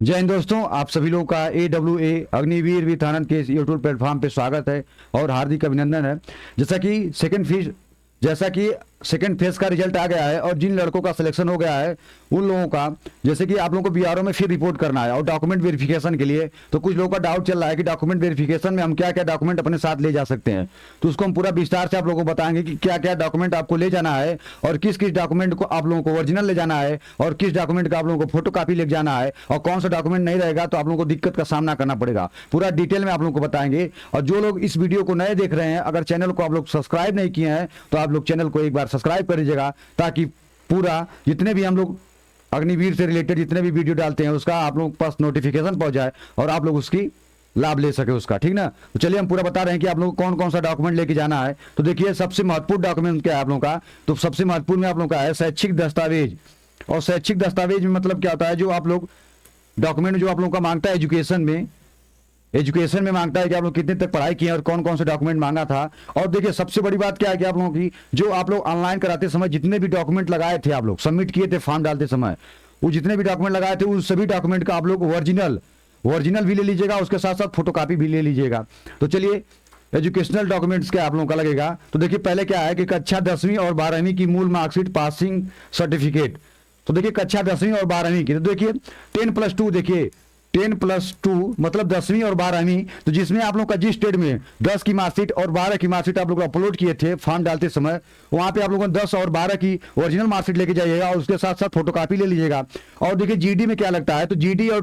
जय हिंद दोस्तों, आप सभी लोगों का AWA अग्निवीर विथ आनंद के यूट्यूब प्लेटफॉर्म पे स्वागत है और हार्दिक अभिनंदन है। जैसा कि सेकंड फेज का रिजल्ट आ गया है और जिन लड़कों का सिलेक्शन हो गया है उन लोगों का, जैसे कि आप लोगों को बीआरओ में फिर रिपोर्ट करना है और डॉक्यूमेंट वेरिफिकेशन के लिए, तो कुछ लोगों का डाउट चल रहा है कि डॉक्यूमेंट वेरिफिकेशन में हम क्या क्या डॉक्यूमेंट अपने साथ ले जा सकते हैं। तो उसको हम पूरा विस्तार से आप लोगों को बताएंगे कि क्या क्या डॉक्यूमेंट आपको ले जाना है और किस किस डॉक्यूमेंट को आप लोगों को ओरिजिनल ले जाना है और किस डॉक्यूमेंट का आप लोगों को फोटो कॉपी ले जाना है और कौन सा डॉक्यूमेंट नहीं रहेगा तो आप लोगों को दिक्कत का सामना करना पड़ेगा। पूरा डिटेल में आप लोगों को बताएंगे। और जो लोग इस वीडियो को नए देख रहे हैं, अगर चैनल को आप लोग सब्सक्राइब नहीं किए हैं तो आप लोग चैनल को एक बार सब्सक्राइब कर लीजिएगा, ताकि पूरा जितने भी हम लोग अग्निवीर से रिलेटेड जितने भी वीडियो डालते हैं उसका आप लोगों के पास नोटिफिकेशन पहुंच जाए और आप लोग उसकी लाभ ले सके उसका। ठीक ना। तो चलिए हम पूरा बता रहे हैं कि आप लोग कौन कौन सा डॉक्यूमेंट लेके जाना है। तो देखिए, सबसे महत्वपूर्ण डॉक्यूमेंट क्या है आप लोगों का, तो सबसे महत्वपूर्ण में आप लोगों का है शैक्षिक दस्तावेज। और शैक्षिक दस्तावेज में मतलब क्या होता है, जो आप लोग डॉक्यूमेंट जो आप लोगों का मांगता है एजुकेशन में मांगता है कि आप लोग कितने तक पढ़ाई किए और कौन कौन से डॉक्यूमेंट मांगा था। और देखिए, सबसे बड़ी बात क्या है कि आप लोगों की जो आप लोग ऑनलाइन कराते समय जितने भी डॉक्यूमेंट लगाए थे, आप लोग सबमिट किए थे फॉर्म डालते समय, वो जितने भी डॉक्यूमेंट लगाए थे उन सभी डॉक्यूमेंट का आप लोग ओरिजिनल भी ले लीजिएगा, उसके साथ साथ फोटोकॉपी भी ले लीजिएगा। तो चलिए, एजुकेशनल डॉक्यूमेंट्स क्या आप लोगों का लगेगा। तो देखिए, पहले क्या है कि कक्षा 10वीं और 12वीं की मूल मार्कशीट, पासिंग सर्टिफिकेट। तो देखिए, कक्षा 10वीं और 12वीं की, तो देखिए 10+2, देखिए 10+2 मतलब 10वीं और 12वीं, तो जिसमें आप लोग का जिस स्टेट में 10 की मार्कशीट और 12 की मार्कशीट आप लोग अपलोड किए थे फॉर्म डालते समय, वहां पे आप लोगों ने 10 और 12 की ओरिजिनल मार्कशीट लेके जाइएगा और उसके साथ साथ फोटोकॉपी ले लीजिएगा। और देखिए, जीडी में क्या लगता है, तो जीडी और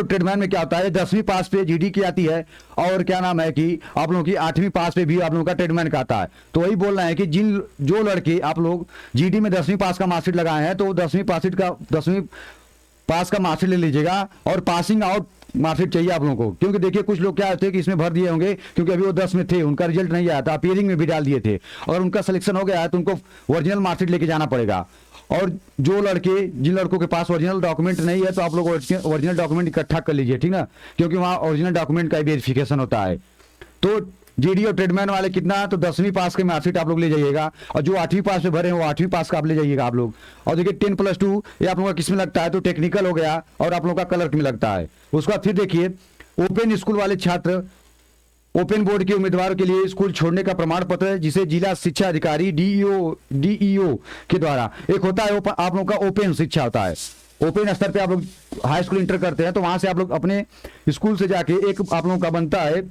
ट्रेडमैन में क्या होता है, 10वीं पास पे जीडी की आती है और क्या नाम है कि आप लोगों की 8वीं पास पे भी आप लोगों का ट्रेडमैन का आता है। तो वही बोल रहे हैं कि जो लड़के आप लोग जीडी में 10वीं पास का मार्कशीट लगाए हैं, तो 10वीं पास का मार्कशीट ले लीजिएगा और पासिंग आउट मार्कशीट चाहिए आप लोगों को। क्योंकि देखिए, कुछ लोग क्या होते हैं कि इसमें भर दिए होंगे क्योंकि अभी वो 10 में थे, उनका रिजल्ट नहीं आया था, अपीयरिंग में भी डाल दिए थे, अगर उनका सिलेक्शन हो गया है तो उनको ओरिजिनल मार्कशीट लेके जाना पड़ेगा। और जिन लड़कों के पास ओरिजिनल डॉक्यूमेंट नहीं है तो आप लोग ओरिजिनल डॉक्यूमेंट इकट्ठा कर लीजिए, ठीक ना, क्योंकि वहाँ ओरिजिनल डॉक्यूमेंट का वेरिफिकेशन होता है। तो जीडी और ट्रेडमैन वाले कितना, तो 10वीं पास के मार्कशीट आप लोग ले जाइएगा और जो 8वीं पास पे भरे हैं वो 8वीं पास का आप ले जाइएगा आप लोग। और देखिए, 10+2 ये आप लोगों का किस में लगता है, तो टेक्निकल हो गया और आप लोगों का कलर में लगता है। उसके बाद फिर देखिए, ओपन स्कूल वाले छात्र, ओपन बोर्ड के उम्मीदवारों के लिए स्कूल छोड़ने का प्रमाण पत्र है, जिसे जिला शिक्षा अधिकारी डीईओ के द्वारा, एक होता है आप लोगों का ओपन शिक्षा होता है, ओपन स्तर पे आप लोग हाई स्कूल इंटर करते हैं तो वहां से आप लोग अपने स्कूल से जाके एक आप लोगों का बनता है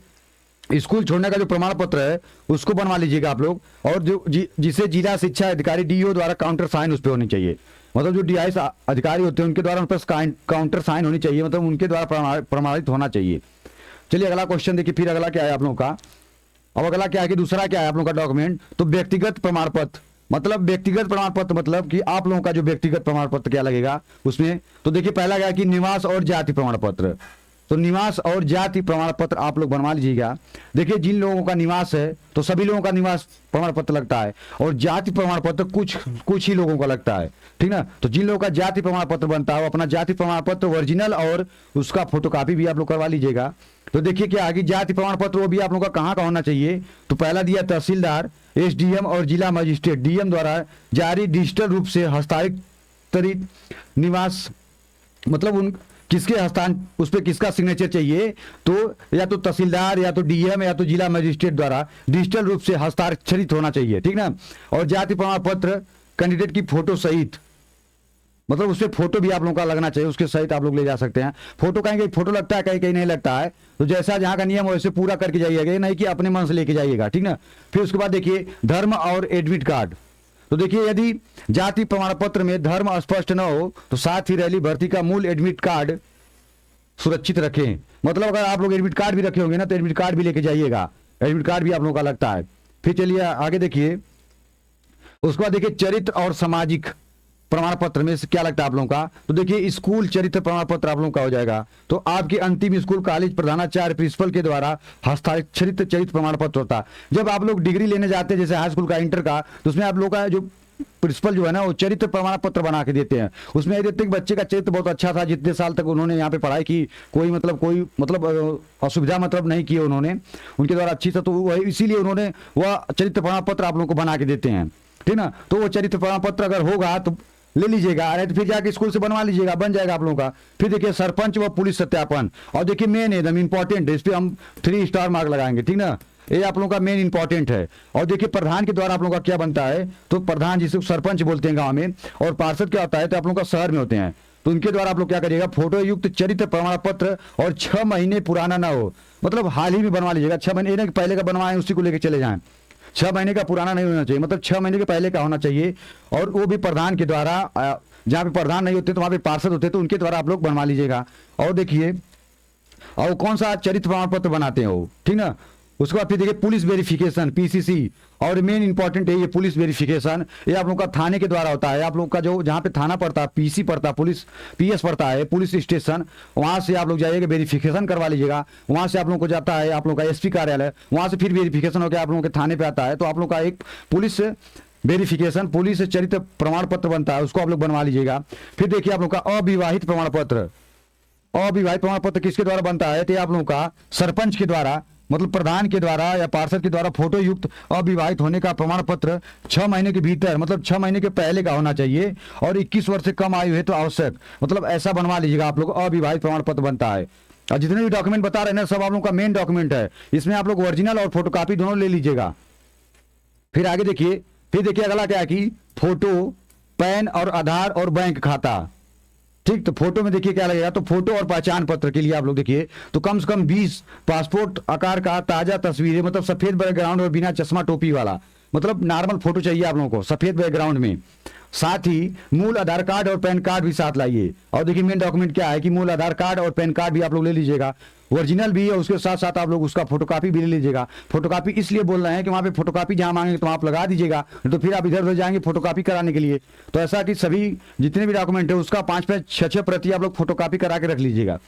स्कूल छोड़ने का जो प्रमाण पत्र है उसको बनवा लीजिएगा आप लोग। और जो जिसे जिला शिक्षा अधिकारी डीईओ द्वारा काउंटर साइन उस पर होनी चाहिए, मतलब जो डीआई अधिकारी होते हैं उनके द्वारा उन पर काउंटर साइन होनी चाहिए, मतलब उनके द्वारा प्रमाणित होना चाहिए। चलिए अगला क्वेश्चन देखिए, फिर अगला क्या है आप लोगों का, अब अगला क्या है कि दूसरा क्या है आप लोगों का डॉक्यूमेंट, तो व्यक्तिगत प्रमाण पत्र। मतलब कि आप लोगों का जो व्यक्तिगत प्रमाण पत्र क्या लगेगा उसमें, तो देखिए पहला क्या है कि निवास और जाति प्रमाण पत्र। तो निवास और जाति प्रमाण पत्र आप लोग बनवा लीजिएगा। देखिए, जिन लोगों का निवास है तो सभी लोगों का निवास प्रमाण पत्र लगता है और जाति प्रमाण पत्र कुछ ही लोगों का लगता है, ठीक ना। तो जिन लोगों का जाति प्रमाण पत्र बनता है वो अपना जाति प्रमाण पत्र ओरिजिनल और उसका फोटोकॉपी भी आप लोग करवा लीजिएगा। तो देखिए क्या आगे, जाति प्रमाण पत्र वो भी आप लोगों का कहाँ का होना चाहिए, तो पहला दिया तहसीलदार, एसडीएम और जिला मजिस्ट्रेट डीएम द्वारा जारी डिजिटल रूप से हस्ताक्षरित निवास, मतलब उन किसके उस पर किसका सिग्नेचर चाहिए, तो या तो तहसीलदार या तो डीएम या तो जिला मजिस्ट्रेट द्वारा डिजिटल रूप से हस्ताक्षरित होना चाहिए, ठीक ना। और जाति प्रमाण पत्र कैंडिडेट की फोटो सहित, मतलब उसपे फोटो भी आप लोगों का लगना चाहिए, उसके सहित आप लोग ले जा सकते हैं। फोटो कहीं कहीं फोटो लगता है, कहीं कहीं नहीं लगता है, तो जैसा जहां का नियम है वैसे पूरा करके जाइएगा, नहीं कि अपने मन से लेके जाइएगा, ठीक ना। फिर उसके बाद देखिए, धर्म और एडमिट कार्ड। तो देखिए, यदि जाति प्रमाण पत्र में धर्म स्पष्ट न हो तो साथ ही रैली भर्ती का मूल एडमिट कार्ड सुरक्षित रखें। मतलब अगर आप लोग एडमिट कार्ड भी रखे होंगे ना तो एडमिट कार्ड भी लेके जाइएगा, एडमिट कार्ड भी आप लोगों का लगता है। फिर चलिए आगे देखिए, उसके बाद देखिए चरित्र और सामाजिक प्रमाण पत्र में से क्या लगता है आप लोगों का, तो देखिए स्कूल चरित्र प्रमाण पत्र आप लोगों का हो जाएगा। तो आपके अंतिम स्कूल कॉलेज प्रधानाचार्य प्रिंसिपल के द्वारा हस्ताक्षरित चरित्र प्रमाण पत्र होता है। जब आप लोग डिग्री लेने जाते हैं जैसे हाई स्कूल का इंटर का, तो उसमें आप लोग का जो प्रिंसिपल जो है ना वो चरित्र प्रमाण पत्र बना के देते हैं। उसमें ये देते हैं कि बच्चे का चरित्र बहुत अच्छा था, जितने साल तक उन्होंने यहाँ पे पढ़ाई की, कोई असुविधा नहीं की उन्होंने, उनके द्वारा अच्छी था, तो वही इसीलिए उन्होंने वह चरित्र प्रमाण पत्र आप लोगों को बना के देते हैं, ठीक ना। तो वो चरित्र प्रमाण पत्र अगर होगा तो ले लीजिएगा, अरे तो फिर जाके स्कूल से बनवा लीजिएगा, बन जाएगा आप लोगों का। फिर देखिए सरपंच व पुलिस सत्यापन, और देखिए मेन एकदम इंपॉर्टेंट है, इस पर हम 3 स्टार मार्क लगाएंगे, ठीक ना, ये आप लोगों का मेन इंपॉर्टेंट है। और देखिए प्रधान के द्वारा आप लोगों का क्या बनता है, तो प्रधान जिसे सरपंच बोलते हैं गांव में, और पार्षद क्या होता है तो आप लोगों का शहर में होते हैं, तो उनके द्वारा आप लोग क्या करिएगा, फोटो युक्त चरित्र प्रमाण पत्र और 6 महीने पुराना ना हो, मतलब हाल ही में बनवा लीजिएगा, 6 महीने पहले का बनवाएं उसी को लेकर चले जाएं, 6 महीने का पुराना नहीं होना चाहिए, मतलब 6 महीने के पहले का होना चाहिए। और वो भी प्रधान के द्वारा, जहाँ पे प्रधान नहीं होते तो वहाँ पे पार्षद होते तो उनके द्वारा आप लोग बनवा लीजिएगा। और देखिए और कौन सा चरित्र प्रमाण पत्र बनाते हैं वो, ठीक ना। उसके बाद फिर देखिए पुलिस वेरिफिकेशन पीसीसी, और मेन इंपॉर्टेंट है ये पुलिस वेरिफिकेशन, ये आप लोग का थाने के द्वारा होता है। आप लोग का जो जहाँ पे थाना पड़ता है, पीसी पड़ता है, पुलिस पीएस पड़ता है, पुलिस स्टेशन, वहाँ से आप लोग जाइएगा वेरिफिकेशन करवा लीजिएगा। वहाँ से आप लोग को जाता है आप लोग का एसपी कार्यालय, वहाँ से फिर वेरिफिकेशन होकर आप लोगों के थाने पे आता है, तो आप लोग का एक पुलिस वेरिफिकेशन, पुलिस चरित्र प्रमाण पत्र बनता है, उसको आप लोग बनवा लीजिएगा। फिर देखिए आप लोग का अविवाहित प्रमाण पत्र, अविवाहित प्रमाण पत्र किसके द्वारा बनता है, तो आप लोगों का सरपंच के द्वारा, मतलब प्रधान के द्वारा या पार्षद के द्वारा फोटो युक्त अविवाहित होने का प्रमाण पत्र 6 महीने के भीतर, मतलब 6 महीने के पहले का होना चाहिए, और 21 वर्ष से कम आयु है तो आवश्यक, मतलब ऐसा बनवा लीजिएगा आप लोग, अविवाहित प्रमाण पत्र बनता है। और जितने भी डॉक्यूमेंट बता रहे हैं ना सब आप लोगों का मेन डॉक्यूमेंट है, इसमें आप लोग ओरिजिनल और फोटोकॉपी दोनों ले लीजिएगा। फिर आगे देखिए, फिर देखिए अगला क्या है कि फोटो, पैन और आधार और बैंक खाता, ठीक। तो फोटो में देखिए क्या लगेगा, तो फोटो और पहचान पत्र के लिए आप लोग देखिए तो कम से कम 20 पासपोर्ट आकार का ताजा तस्वीरें, मतलब सफेद बैकग्राउंड और बिना चश्मा टोपी वाला, मतलब नॉर्मल फोटो चाहिए आप लोगों को सफेद बैकग्राउंड में। साथ ही मूल आधार कार्ड और पैन कार्ड भी साथ लाइए। और देखिए मेन डॉक्यूमेंट क्या है कि मूल आधार कार्ड और पैन कार्ड भी आप लोग ले लीजिएगा, ओरिजिनल भी है, उसके साथ साथ आप लोग उसका फोटोकॉपी भी ले लीजिएगा। फोटोकॉपी इसलिए बोल रहे हैं कि वहाँ पे फोटोकॉपी जहाँ मांगेंगे तो आप लगा दीजिएगा, तो फिर आप इधर उधर जाएंगे फोटोकॉपी कराने के लिए। तो ऐसा कि सभी जितने भी डॉक्यूमेंट है उसका 5-5, 6-6 प्रति आप लोग फोटोकॉपी करा के रख लीजिएगा।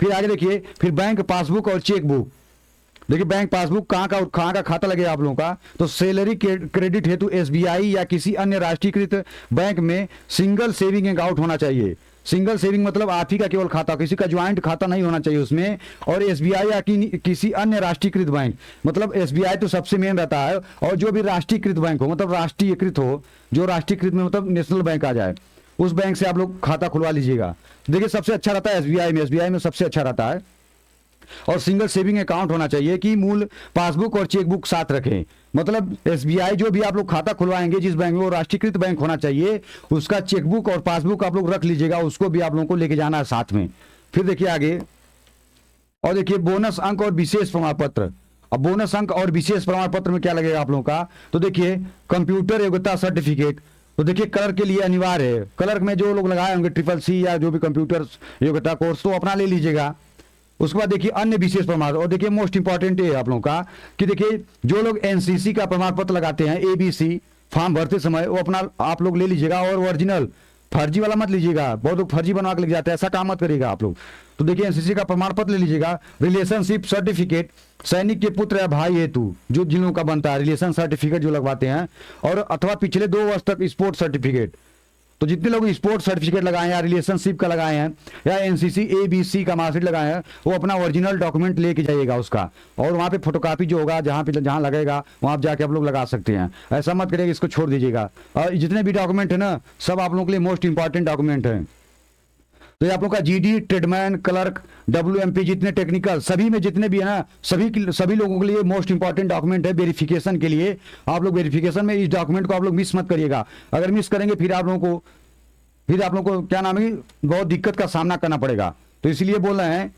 फिर आगे देखिए, फिर बैंक पासबुक और चेक बुक। देखिए बैंक पासबुक कहाँ का खाता लगेगा आप लोगों का, तो सैलरी क्रेडिट हेतु एसबीआई या किसी अन्य राष्ट्रीयकृत बैंक में सिंगल सेविंग अकाउंट होना चाहिए। सिंगल सेविंग मतलब आप ही का केवल खाता, किसी का ज्वाइंट खाता नहीं होना चाहिए उसमें। और एसबीआई या किसी अन्य राष्ट्रीयकृत बैंक, मतलब एसबीआई तो सबसे मेन रहता है, और जो भी राष्ट्रीयकृत बैंक हो, मतलब राष्ट्रीयकृत हो, जो राष्ट्रीयकृत में मतलब नेशनल बैंक आ जाए, उस बैंक से आप लोग खाता खुलवा लीजिएगा। देखिए सबसे अच्छा रहता है एसबीआई में सबसे अच्छा रहता है। और सिंगल सेविंग अकाउंट होना चाहिए कि मूल पासबुक और चेकबुक साथ रखें, मतलब एसबीआई जो भी आप लोग खाता खुलवाएंगे जिस बैंक में, वो राष्ट्रीयकृत बैंक होना चाहिए, उसका चेकबुक और पासबुक आप लोग रख लीजिएगा, उसको भी आप लोगों को लेके जाना है साथ में। फिर देखिए आगे, और देखिए बोनस अंक और विशेष प्रमाण पत्र। अब बोनस अंक और विशेष प्रमाण पत्र में क्या लगेगा आप लोगों का, तो देखिए कंप्यूटर योग्यता सर्टिफिकेट, तो देखिए क्लर्क के लिए अनिवार्य है, क्लर्क में जो लोग लगाए होंगे CCC या जो भी कंप्यूटर योग्यता कोर्स, तो अपना ले लीजिएगा। उसके बाद देखिए अन्य विशेष प्रमाण, और देखिए मोस्ट इंपॉर्टेंट है आप लोगों का कि देखिए जो लोग एनसीसी का प्रमाण पत्र लगाते हैं, ABC फॉर्म भरते समय, वो अपना आप लोग ले लीजिएगा, और ओरिजिनल, फर्जी वाला मत लीजिएगा, बहुत लोग फर्जी बनवा के लेके जाते हैं, ऐसा काम मत करिएगा आप लोग। तो देखिए एनसीसी का प्रमाण पत्र ले लीजिएगा। रिलेशनशिप सर्टिफिकेट, सैनिक के पुत्र या भाई हेतु जो जिन लोगों का बनता है रिलेशन सर्टिफिकेट जो लगवाते हैं, और अथवा पिछले 2 वर्ष तक स्पोर्ट सर्टिफिकेट, तो जितने लोग स्पोर्ट्स सर्टिफिकेट लगाए हैं या रिलेशनशिप का लगाए हैं या एनसीसी ABC का मार्कशीट लगाए हैं, वो अपना ओरिजिनल डॉक्यूमेंट लेके जाइएगा उसका, और वहाँ पे फोटोकॉपी जो होगा जहाँ लगेगा वहाँ आप जाके आप लोग लगा सकते हैं। ऐसा मत करिएगा इसको छोड़ दीजिएगा। और जितने भी डॉक्यूमेंट है ना सब आप लोगों के लिए मोस्ट इंपॉर्टेंट डॉक्यूमेंट है। तो ये आप लोग का GD, ट्रेडमैन, क्लर्क, WMP, जितने टेक्निकल सभी में जितने भी है ना, सभी लोगों के लिए मोस्ट इंपॉर्टेंट डॉक्यूमेंट है वेरिफिकेशन के लिए। आप लोग वेरिफिकेशन में इस डॉक्यूमेंट को आप लोग मिस मत करिएगा, अगर मिस करेंगे फिर आप लोगों को क्या नाम है बहुत दिक्कत का सामना करना पड़ेगा। तो इसलिए बोल रहे हैं,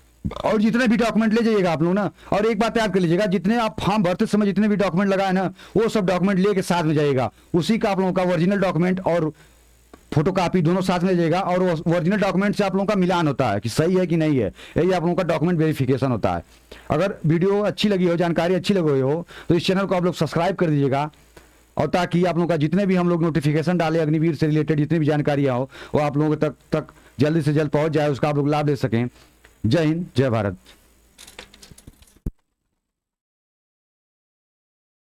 और जितने भी डॉक्यूमेंट ले जाइएगा आप लोग ना, और एक बात याद कर लीजिएगा, जितने आप फॉर्म भरते समय जितने भी डॉक्यूमेंट लगाए ना, वो सब डॉक्यूमेंट लेके साथ में जाइएगा, उसी का आप लोगों का ओरिजिनल डॉक्यूमेंट और फोटोकॉपी दोनों साथ में जाइएगा, और ओरिजिनल डॉक्यूमेंट से आप लोगों का मिलान होता है कि सही है कि नहीं है, यही आप लोगों का डॉक्यूमेंट वेरिफिकेशन होता है। अगर वीडियो अच्छी लगी हो, जानकारी अच्छी लगी हो, तो इस चैनल को आप लोग सब्सक्राइब कर दीजिएगा, और ताकि आप लोगों का जितने भी हम लोग नोटिफिकेशन डाले अग्निवीर से रिलेटेड जितनी भी जानकारियाँ हो वो आप लोगों तक जल्दी से जल्द पहुँच जाए, उसका आप लोग लाभ ले सकें। जय हिंद, जय भारत।